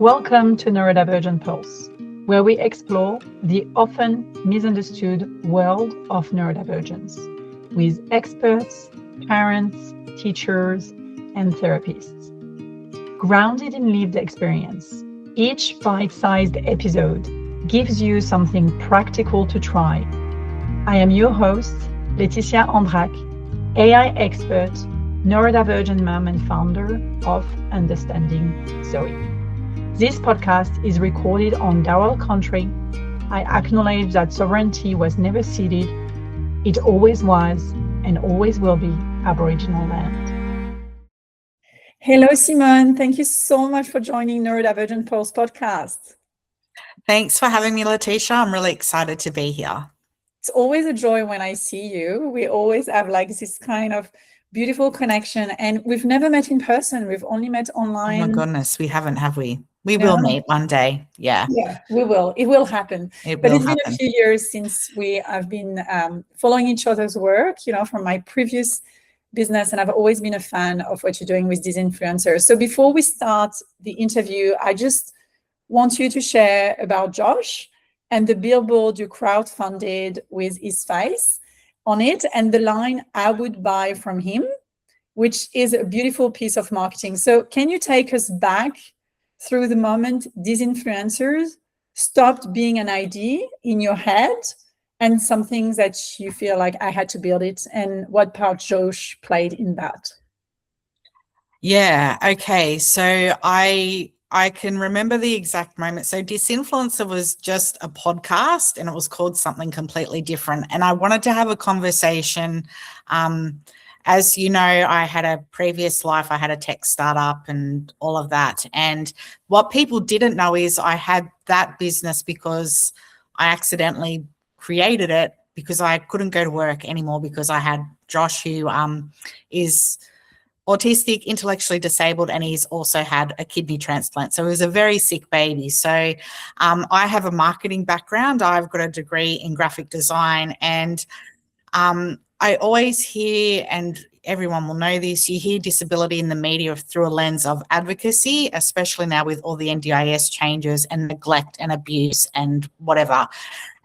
Welcome to Neurodivergent Pulse, where we explore the often misunderstood world of neurodivergence with experts, parents, teachers, and therapists. Grounded in lived experience, each bite-sized episode gives you something practical to try. I am your host, Laetitia, AI expert, neurodivergent mom and founder of Understanding Zoe. This podcast is recorded on Daryl country. I acknowledge that sovereignty was never ceded. It always was and always will be Aboriginal land. Hello, Simone. Thank you so much for joining Neurodivergent Pulse podcast. Thanks for having me, Laetitia. I'm really excited to be here. It's always a joy when I see you. We always have like this kind of beautiful connection, and we've never met in person. We've only met online. Oh my goodness, we haven't, have we? We will meet one day. Yeah, we will. It will happen. But it's been a few years since we have been following each other's work, from my previous business, and I've always been a fan of what you're doing with Disinfluencer. So before we start the interview, I just want you to share about Josh and the billboard you crowdfunded with his face on it and the line, "I would buy from him," which is a beautiful piece of marketing. So can you take us back through the moment Disinfluencers stopped being an idea in your head and something that you feel like I had to build it, and what part Josh played in that? Yeah, okay. So I can remember the exact moment. So Disinfluencer was just a podcast and it was called something completely different. And I wanted to have a conversation. As you know, I had a previous life, I had a tech startup and all of that. And what people didn't know is I had that business because I accidentally created it because I couldn't go to work anymore because I had Josh, who is autistic, intellectually disabled, and he's also had a kidney transplant. So he was a very sick baby. So I have a marketing background. I've got a degree in graphic design, and I always hear, and everyone will know this, you hear disability in the media through a lens of advocacy, especially now with all the NDIS changes and neglect and abuse and whatever.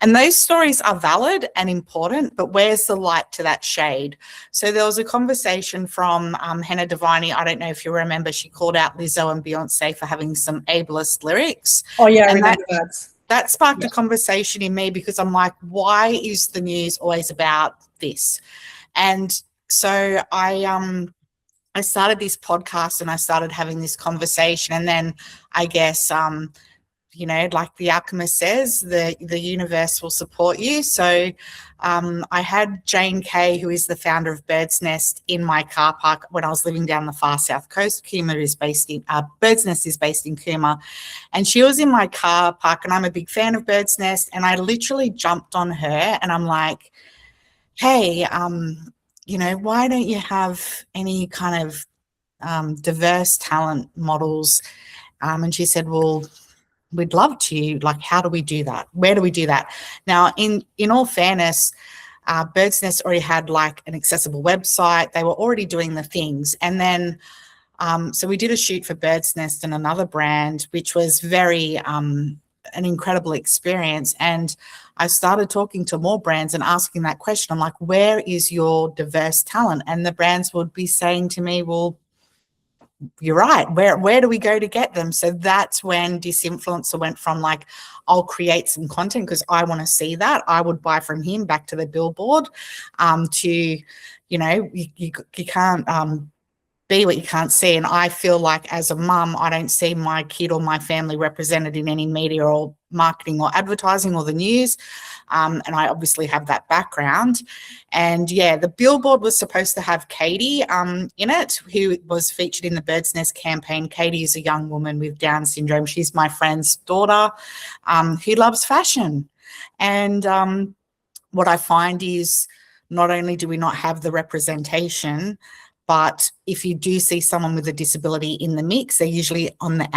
And those stories are valid and important, but where's the light to that shade? So there was a conversation from Hannah Devine. I don't know if you remember, she called out Lizzo and Beyonce for having some ableist lyrics. Oh yeah, I remember that. That sparked a conversation in me because I'm like, why is the news always about this? And so I started this podcast and I started having this conversation, and then I guess like the alchemist says, the universe will support you. So I had Jane Kay, who is the founder of Bird's Nest, in my car park when I was living down the far south coast. Bird's Nest is based in Cooma, and she was in my car park, and I'm a big fan of Bird's Nest, and I literally jumped on her and I'm like, hey, why don't you have any kind of diverse talent models? And she said, well, we'd love to. Like, how do we do that? Where do we do that? Now, in all fairness, Bird's Nest already had like an accessible website. They were already doing the things. And then, so we did a shoot for Bird's Nest and another brand, which was very an incredible experience. And I started talking to more brands and asking that question. I'm like, where is your diverse talent? And the brands would be saying to me, well, you're right. Where do we go to get them? So that's when Disinfluencer went from like, I'll create some content because I want to see that. I would buy from him, back to the billboard, to, you can't be what you can't see. And I feel like as a mum, I don't see my kid or my family represented in any media or marketing or advertising or the news. And I obviously have that background. And yeah, the billboard was supposed to have Katie in it, who was featured in the Bird's Nest campaign. Katie is a young woman with Down syndrome. She's my friend's daughter who loves fashion. And what I find is not only do we not have the representation, but if you do see someone with a disability in the mix, they're usually on the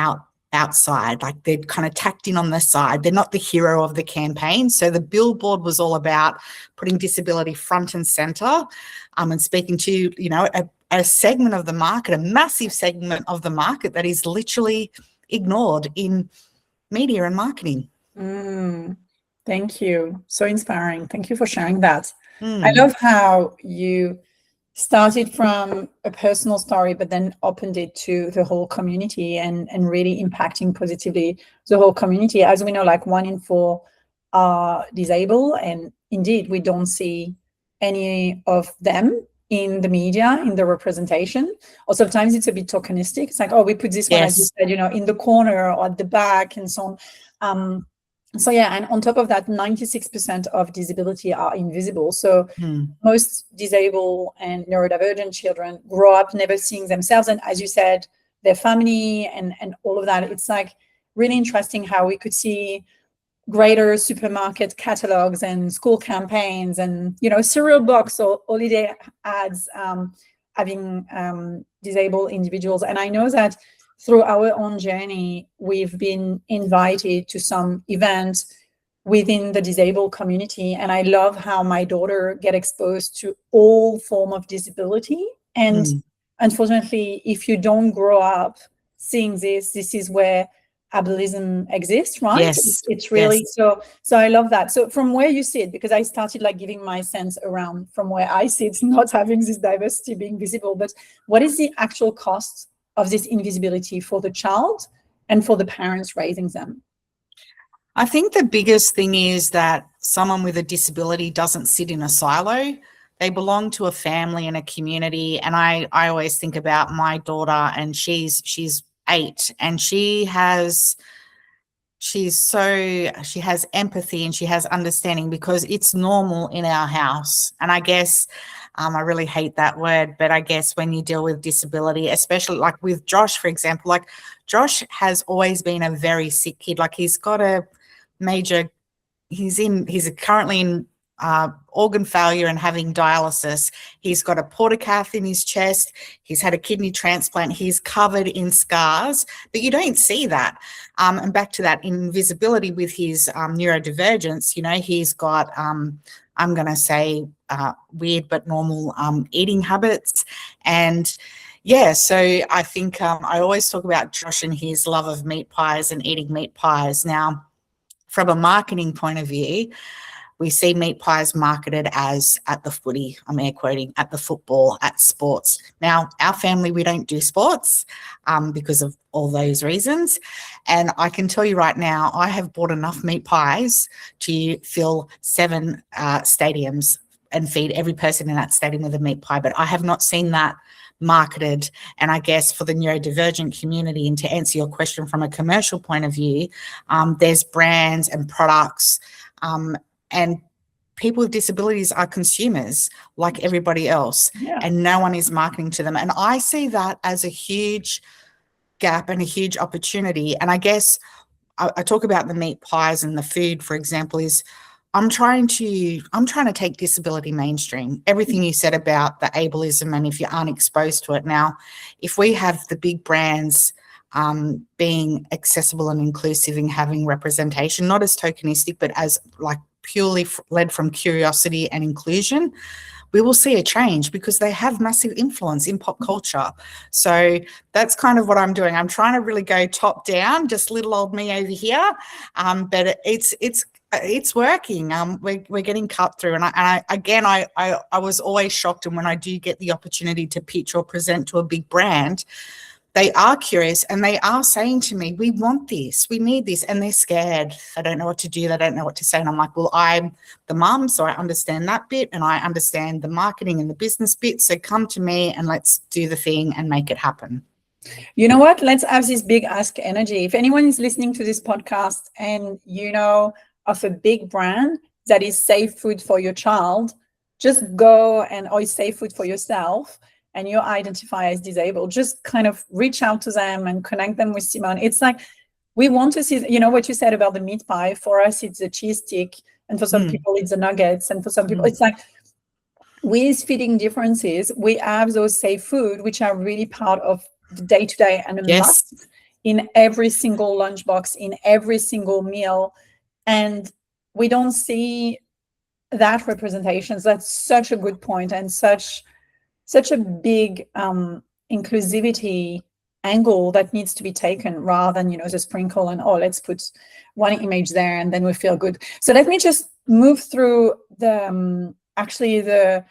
outside, like they're kind of tacked in on the side. They're not the hero of the campaign. So the billboard was all about putting disability front and center, and speaking to, a segment of the market, a massive segment of the market that is literally ignored in media and marketing. Thank you. So inspiring. Thank you for sharing that. I Mm. love how you started from a personal story, but then opened it to the whole community and really impacting positively the whole community. As we know, like 1 in 4 are disabled, and indeed we don't see any of them in the media, in the representation. Or sometimes it's a bit tokenistic. It's like, oh, we put this one, as you Yes. said, in the corner or at the back and so on. So yeah, and on top of that, 96% of disability are invisible. So most disabled and neurodivergent children grow up never seeing themselves, and as you said, their family and all of that. It's like really interesting how we could see greater supermarket catalogs and school campaigns and cereal box or holiday ads having disabled individuals. And I know that through our own journey, we've been invited to some events within the disabled community, and I love how my daughter get exposed to all form of disability. And unfortunately, if you don't grow up seeing this is where ableism exists, right? Yes. It's really Yes. so I love that. So from where you sit, because I started like giving my sense around from where I sit, not having this diversity being visible, but what is the actual cost of this invisibility for the child and for the parents raising them? I think the biggest thing is that someone with a disability doesn't sit in a silo. They belong to a family and a community. And I always think about my daughter, and she's 8, and she has empathy and she has understanding because it's normal in our house. And I guess I really hate that word, but I guess when you deal with disability, especially like with Josh, for example, like Josh has always been a very sick kid. Like he's got a major, he's currently in organ failure and having dialysis. He's got a portacath in his chest. He's had a kidney transplant. He's covered in scars, but you don't see that. And back to that invisibility with his neurodivergence, he's got, I'm going to say weird but normal eating habits. And yeah, so I think I always talk about Josh and his love of meat pies and eating meat pies. Now, from a marketing point of view, we see meat pies marketed as at the footy, I'm air quoting, at the football, at sports. Now, our family, we don't do sports because of all those reasons. And I can tell you right now, I have bought enough meat pies to fill 7 stadiums and feed every person in that stadium with a meat pie. But I have not seen that marketed. And I guess for the neurodivergent community, and to answer your question from a commercial point of view, there's brands and products and people with disabilities are consumers like everybody else, and no one is marketing to them. And I see that as a huge gap and a huge opportunity. And I guess I talk about the meat pies and the food, for example, is I'm trying to take disability mainstream. Everything you said about the ableism, and if you aren't exposed to it. Now, if we have the big brands being accessible and inclusive and having representation, not as tokenistic, but as like purely led from curiosity and inclusion, we will see a change because they have massive influence in pop culture. So that's kind of what I'm doing. I'm trying to really go top down, just little old me over here. But it's working. We're getting cut through. And I was always shocked. And when I do get the opportunity to pitch or present to a big brand, they are curious and they are saying to me, we want this, we need this, and they're scared. They don't know what to do. They don't know what to say. And I'm like, well, I'm the mum, so I understand that bit and I understand the marketing and the business bit. So come to me and let's do the thing and make it happen. You know what? Let's have this big ask energy. If anyone is listening to this podcast and you know of a big brand that is safe food for your child, just go or is safe food for yourself, and you identify as disabled, just kind of reach out to them and connect them with Simone. It's like, we want to see, what you said about the meat pie. For us, it's a cheese stick. And for some people, it's the nuggets. And for some people, it's like, with feeding differences, we have those safe food, which are really part of the day-to-day and a must in every single lunchbox, in every single meal. And we don't see that representation. So that's such a good point, and such a big inclusivity angle that needs to be taken, rather than, the sprinkle and, let's put one image there and then we feel good. So let me just move through the actually the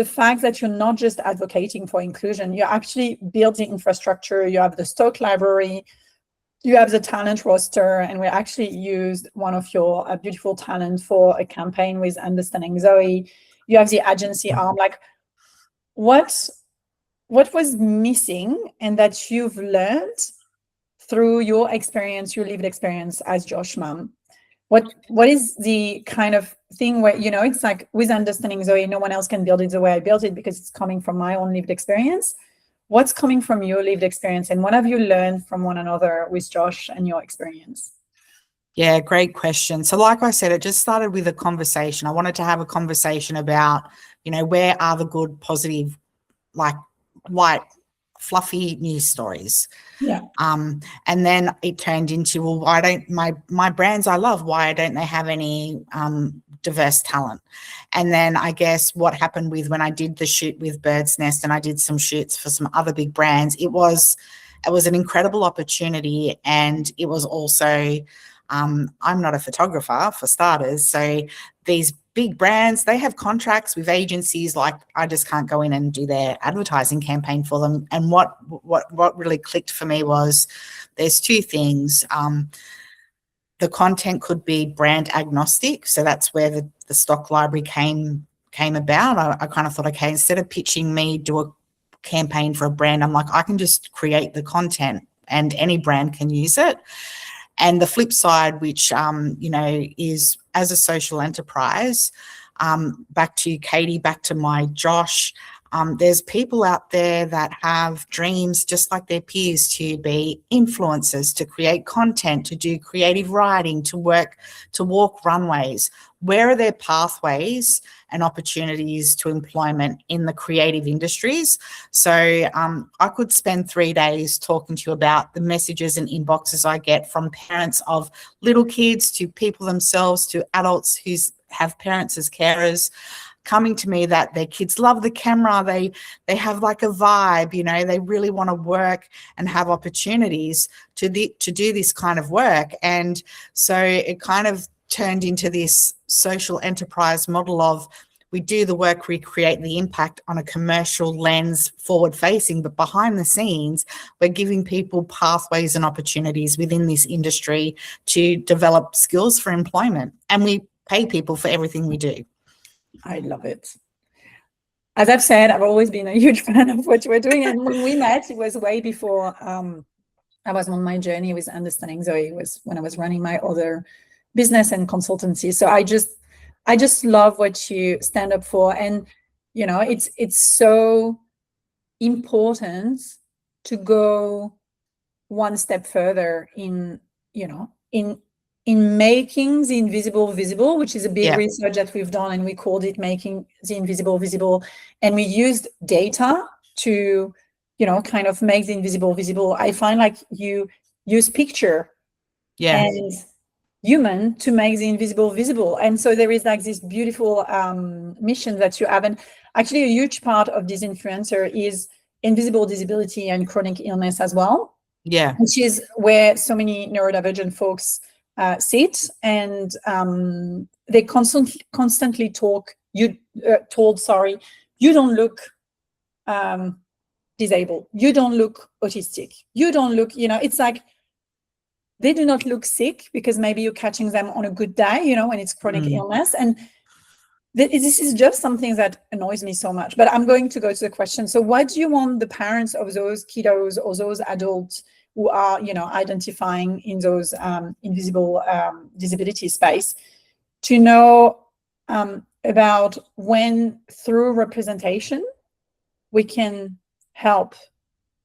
fact that you're not just advocating for inclusion, you're actually building infrastructure. You have the stock library, you have the talent roster, and we actually used one of your beautiful talent for a campaign with Understanding Zoe. You have the agency arm. Like, what was missing and that you've learned through your experience, your lived experience as Josh mom? What is the kind of thing where, it's like with Understanding Zoe, no one else can build it the way I built it because it's coming from my own lived experience. What's coming from your lived experience, and what have you learned from one another with Josh and your experience? Yeah, great question. So like I said, it just started with a conversation. I wanted to have a conversation about, where are the good, positive, like white, fluffy news stories. Yeah. And then it turned into, well, why don't my brands I love, why don't they have any diverse talent? And then I guess what happened with when I did the shoot with Bird's Nest and I did some shoots for some other big brands, it was an incredible opportunity. And it was also, I'm not a photographer for starters. So these big brands, they have contracts with agencies. Like, I just can't go in and do their advertising campaign for them. And what really clicked for me was there's two things. The content could be brand agnostic. So that's where the stock library came about. I kind of thought, okay, instead of pitching me, do a campaign for a brand, I'm like, I can just create the content and any brand can use it. And the flip side, which, is as a social enterprise, back to you, Katie, back to my Josh, there's people out there that have dreams just like their peers to be influencers, to create content, to do creative writing, to walk runways. Where are their pathways and opportunities to employment in the creative industries? So I could spend 3 days talking to you about the messages and inboxes I get from parents of little kids to people themselves to adults who have parents as carers, coming to me that their kids love the camera, they have like a vibe, they really want to work and have opportunities to do this kind of work. And so it kind of turned into this social enterprise model of, we do the work, we create the impact on a commercial lens, forward facing, but behind the scenes, we're giving people pathways and opportunities within this industry to develop skills for employment. And we pay people for everything we do. I love it. As I've said, I've always been a huge fan of what you were doing. And when we met, it was way before I was on my journey with Understanding Zoe. It was when I was running my other business and consultancy. So I just love what you stand up for. And, it's so important to go one step further in making the invisible visible, which is a big research that we've done, and we called it making the invisible visible. And we used data to, kind of make the invisible visible. I find like you use picture and human to make the invisible visible. And so there is like this beautiful mission that you have. And actually a huge part of Disinfluencer is invisible disability and chronic illness as well. Yeah. Which is where so many neurodivergent folks sit, and they constantly told, you don't look disabled, you don't look autistic, you don't look, it's like they do not look sick because maybe you're catching them on a good day, when it's chronic illness. And this is just something that annoys me so much. But I'm going to go to the question. So what do you want the parents of those kiddos or those adults who are, identifying in those invisible disability space to know about when, through representation, we can help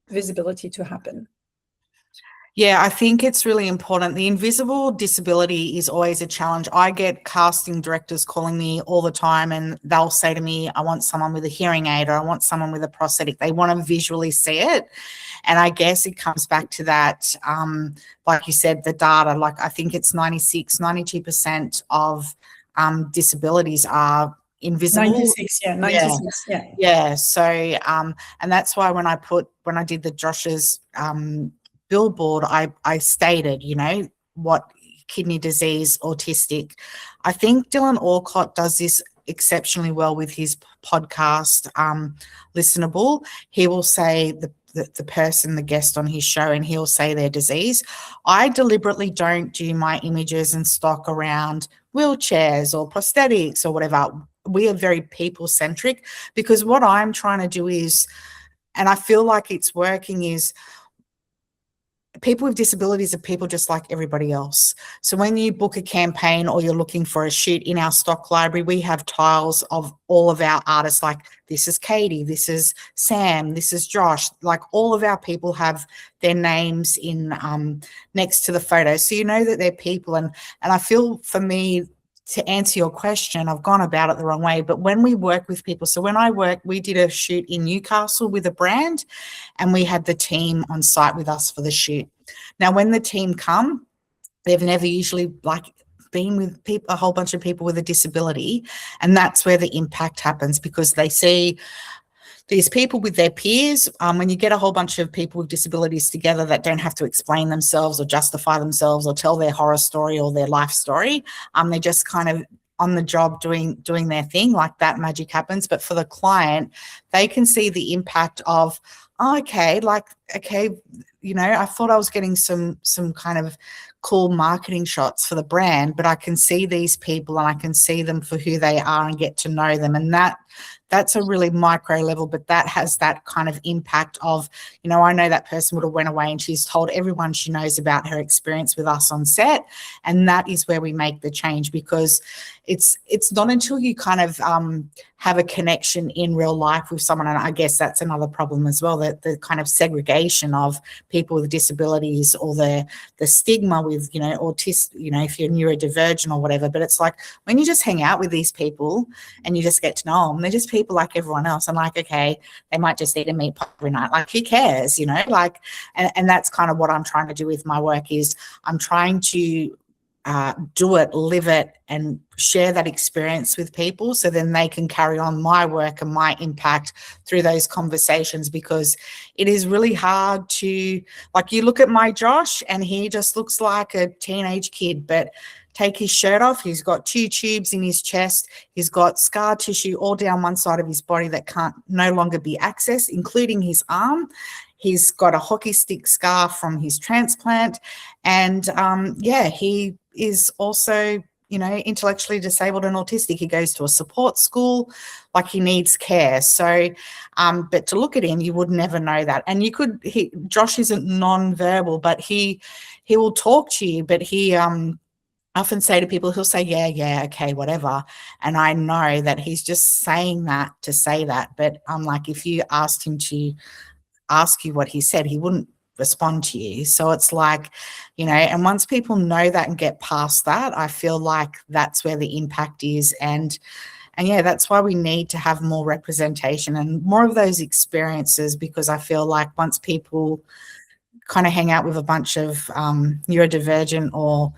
visibility to happen? Yeah, I think it's really important. The invisible disability is always a challenge. I get casting directors calling me all the time and they'll say to me, I want someone with a hearing aid, or I want someone with a prosthetic. They want to visually see it. And I guess it comes back to that, like you said, the data, like I think it's 92% of disabilities are invisible. 96, yeah, 96, yeah. Yeah. So, and that's why when I did the Josh's billboard, I stated, you know, what kidney disease, autistic. I think Dylan Alcott does this exceptionally well with his podcast, Listenable. He will say the person, the guest on his show, and he'll say their disease. I deliberately don't do my images and stock around wheelchairs or prosthetics or whatever. We are very people-centric, because what I'm trying to do is, and I feel like it's working, is people with disabilities are people just like everybody else. So when you book a campaign or you're looking for a shoot, in our stock library, we have tiles of all of our artists, like this is Katie, this is Sam, this is Josh. Like all of our people have their names in next to the photos. So you know that they're people. And I feel, for me, to answer your question, I've gone about it the wrong way, but when we work with people, so when we did a shoot in Newcastle with a brand, and we had the team on site with us for the shoot. Now, when the team come, they've never usually been with people, a whole bunch of people with a disability, and that's where the impact happens, because they see these people with their peers. When you get a whole bunch of people with disabilities together that don't have to explain themselves or justify themselves or tell their horror story or their life story, they're just kind of on the job doing their thing, like that magic happens. But for the client, they can see the impact of, okay, you know, I thought I was getting some kind of cool marketing shots for the brand, but I can see these people and I can see them for who they are and get to know them. And that's a really micro level, but that has that kind of impact of, you know, I know that person would have went away and she's told everyone she knows about her experience with us on set. And that is where we make the change, because it's not until you kind of have a connection in real life with someone. And I guess that's another problem as well, that the kind of segregation of people with disabilities, or the stigma with, you know, autism, you know, if you're neurodivergent or whatever. But it's like, when you just hang out with these people and you just get to know them, they're just people like everyone else. I'm like, okay, they might just eat a meat pie every night. Like, who cares, you know? Like, and that's kind of what I'm trying to do with my work, is I'm trying to do it, live it, and share that experience with people, so then they can carry on my work and my impact through those conversations. Because it is really hard to, like, you look at my Josh and he just looks like a teenage kid, but take his shirt off, he's got 2 tubes in his chest, he's got scar tissue all down one side of his body that can't no longer be accessed, including his arm. He's got a hockey stick scar from his transplant. And he is also, you know, intellectually disabled and autistic. He goes to a support school, like, he needs care. So, but to look at him, you would never know that. And Josh isn't non-verbal, but he will talk to you, but he often say to people, he'll say, yeah, okay, whatever. And I know that he's just saying that to say that. But I'm like, if you asked him to ask you what he said, he wouldn't respond to you. So it's like, you know, and once people know that and get past that, I feel like that's where the impact is. And yeah, that's why we need to have more representation and more of those experiences, because I feel like once people kind of hang out with a bunch of neurodivergent or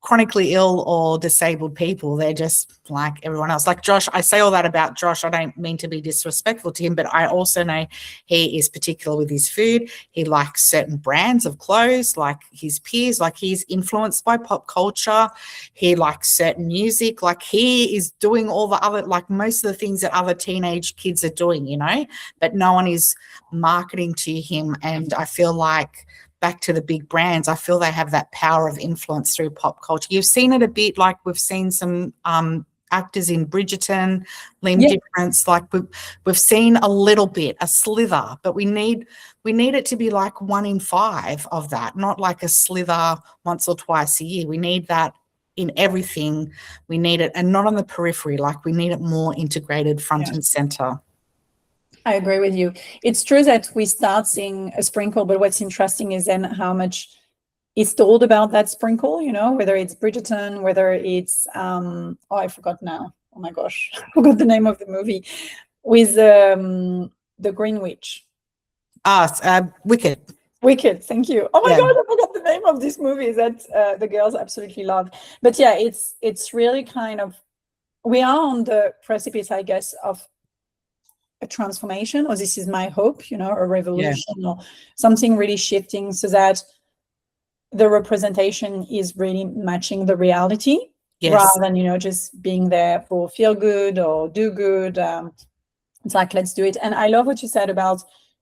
chronically ill or disabled people, they're just like everyone else. Like Josh, I say all that about Josh, I don't mean to be disrespectful to him, but I also know he is particular with his food. He likes certain brands of clothes, like his peers, like he's influenced by pop culture. He likes certain music, like he is doing all the other, like most of the things that other teenage kids are doing, you know, but no one is marketing to him. And I feel like, back to the big brands, I feel they have that power of influence through pop culture. You've seen it a bit, like we've seen some actors in Bridgerton, Liam Difference, like we've seen a little bit, a slither, but we need it to be like 1 in 5 of that, not like a slither once or twice a year. We need that in everything. We need it, and not on the periphery, like we need it more integrated front and center. I agree with you. It's true that we start seeing a sprinkle, but what's interesting is then how much is told about that sprinkle, you know, whether it's Bridgerton, whether it's, I forgot now. Oh my gosh, I forgot the name of the movie with the Green Witch. Wicked. Wicked, thank you. Oh my God, I forgot the name of this movie that the girls absolutely love. But yeah, it's really kind of we are on the precipice, I guess, of a transformation, or this is my hope, a revolution or something really shifting so that the representation is really matching the reality rather than, just being there for feel good or do good. It's like, let's do it. And I love what you said about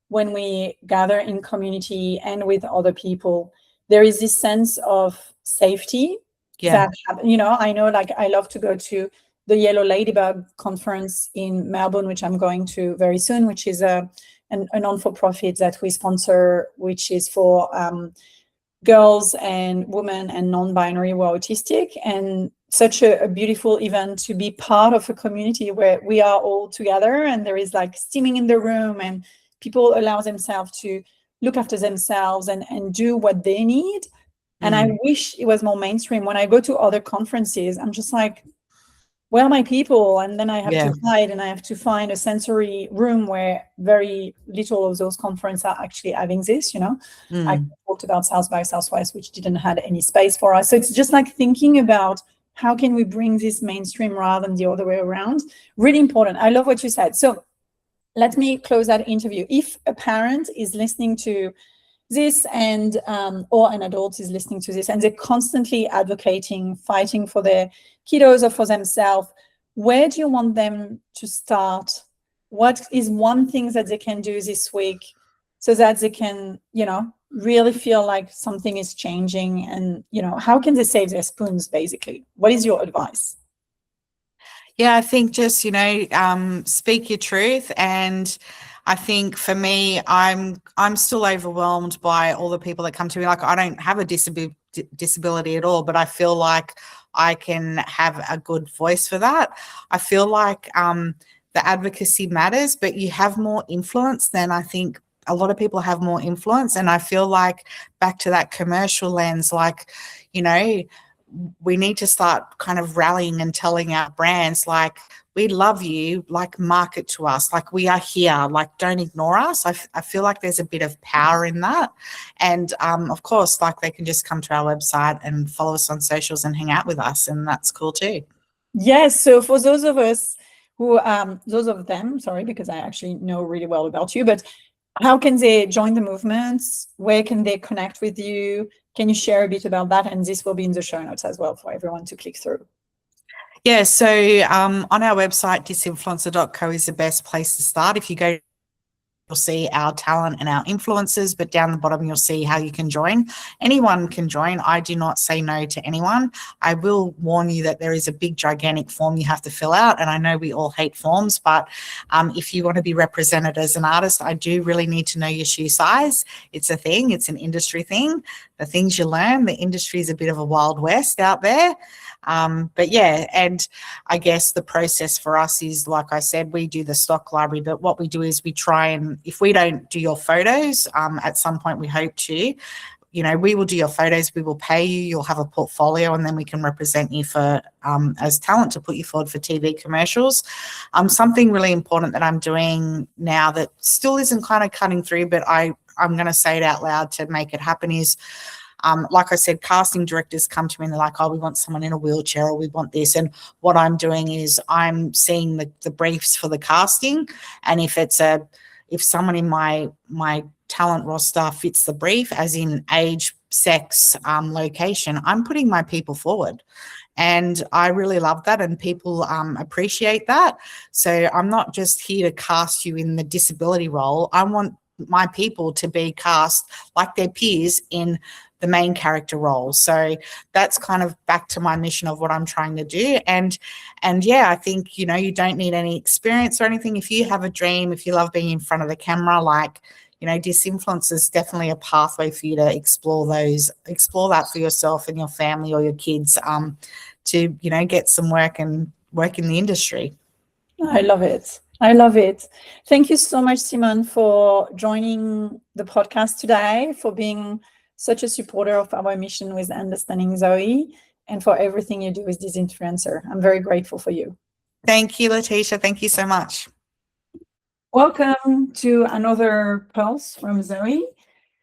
when we gather in community and with other people, there is this sense of safety that, I know, like, I love to go to the Yellow Ladybug conference in Melbourne, which I'm going to very soon, which is a non-for-profit that we sponsor, which is for girls and women and non-binary who are autistic, and such a beautiful event to be part of a community where we are all together and there is like steaming in the room and people allow themselves to look after themselves and do what they need. And I wish it was more mainstream. When I go to other conferences, I'm just like, where are my people? And then I have to hide and I have to find a sensory room where very little of those conferences are actually having this, I talked about South by Southwest, which didn't have any space for us. So it's just like thinking about how can we bring this mainstream rather than the other way around? Really important. I love what you said. So let me close that interview. If a parent is listening to this and or an adult is listening to this and they're constantly advocating, fighting for their kiddos or for themselves, where do you want them to start? What is one thing that they can do this week so that they can, really feel like something is changing? And, how can they save their spoons, basically? What is your advice? Yeah, I think just, speak your truth. And I think for me, I'm still overwhelmed by all the people that come to me. Like, I don't have a disability at all, but I feel like I can have a good voice for that. I feel like the advocacy matters, but you have more influence than I think a lot of people have more influence. And I feel like, back to that commercial lens, like, we need to start kind of rallying and telling our brands, like, we love you, like, market to us, like, we are here, like, don't ignore us. I feel like there's a bit of power in that. And of course, like, they can just come to our website and follow us on socials and hang out with us, and that's cool too. Yes. So for those of us who, those of them, sorry, because I actually know really well about you, but how can they join the movements? Where can they connect with you? Can you share a bit about that? And this will be in the show notes as well for everyone to click through. Yeah, so on our website, disinfluencer.co is the best place to start. If you go, you'll see our talent and our influencers, but down the bottom, you'll see how you can join. Anyone can join. I do not say no to anyone. I will warn you that there is a big, gigantic form you have to fill out. And I know we all hate forms, but if you want to be represented as an artist, I do really need to know your shoe size. It's a thing. It's an industry thing. The things you learn, the industry is a bit of a wild west out there. But yeah, and I guess the process for us is, like I said, we do the stock library, but what we do is we try and, if we don't do your photos, at some point we hope to, we will do your photos, we will pay you, you'll have a portfolio, and then we can represent you for as talent to put you forward for TV commercials. Something really important that I'm doing now that still isn't kind of cutting through, but I'm going to say it out loud to make it happen is, like I said, casting directors come to me and they're like, oh, we want someone in a wheelchair, or we want this. And what I'm doing is I'm seeing the briefs for the casting. And if someone in my talent roster fits the brief, as in age, sex, location, I'm putting my people forward. And I really love that, and people appreciate that. So I'm not just here to cast you in the disability role. I want my people to be cast like their peers in the main character role. So that's kind of back to my mission of what I'm trying to do. And yeah, I think, you don't need any experience or anything. If you have a dream, if you love being in front of the camera, like, Disinfluencer is definitely a pathway for you to explore that for yourself and your family or your kids, to, get some work and work in the industry. I love it. I love it. Thank you so much, Simone, for joining the podcast today, for being such a supporter of our mission with Understanding Zoe, and for everything you do with Disinfluencer. I'm very grateful for you. Thank you, Laetitia. Thank you so much. Welcome to another Pulse from Zoe.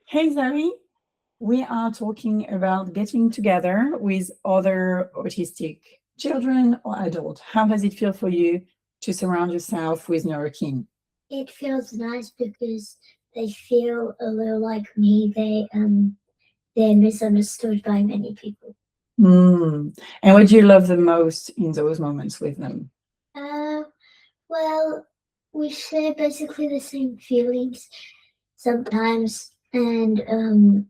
Hey, Zoe. We are talking about getting together with other autistic children or adult? How does it feel for you to surround yourself with neurokeen? It feels nice because they feel a little like me. They're misunderstood by many people. And what do you love the most in those moments with them? Well, we share basically the same feelings sometimes, and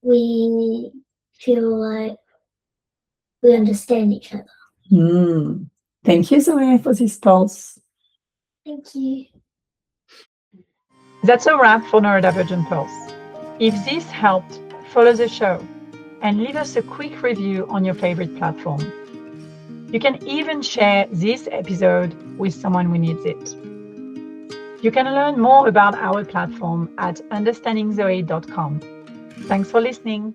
we feel like we understand each other. Thank you, Zoe, for this pulse. Thank you. That's a wrap for Neurodivergent Pulse. If this helped, follow the show and leave us a quick review on your favorite platform. You can even share this episode with someone who needs it. You can learn more about our platform at understandingzoe.com. Thanks for listening.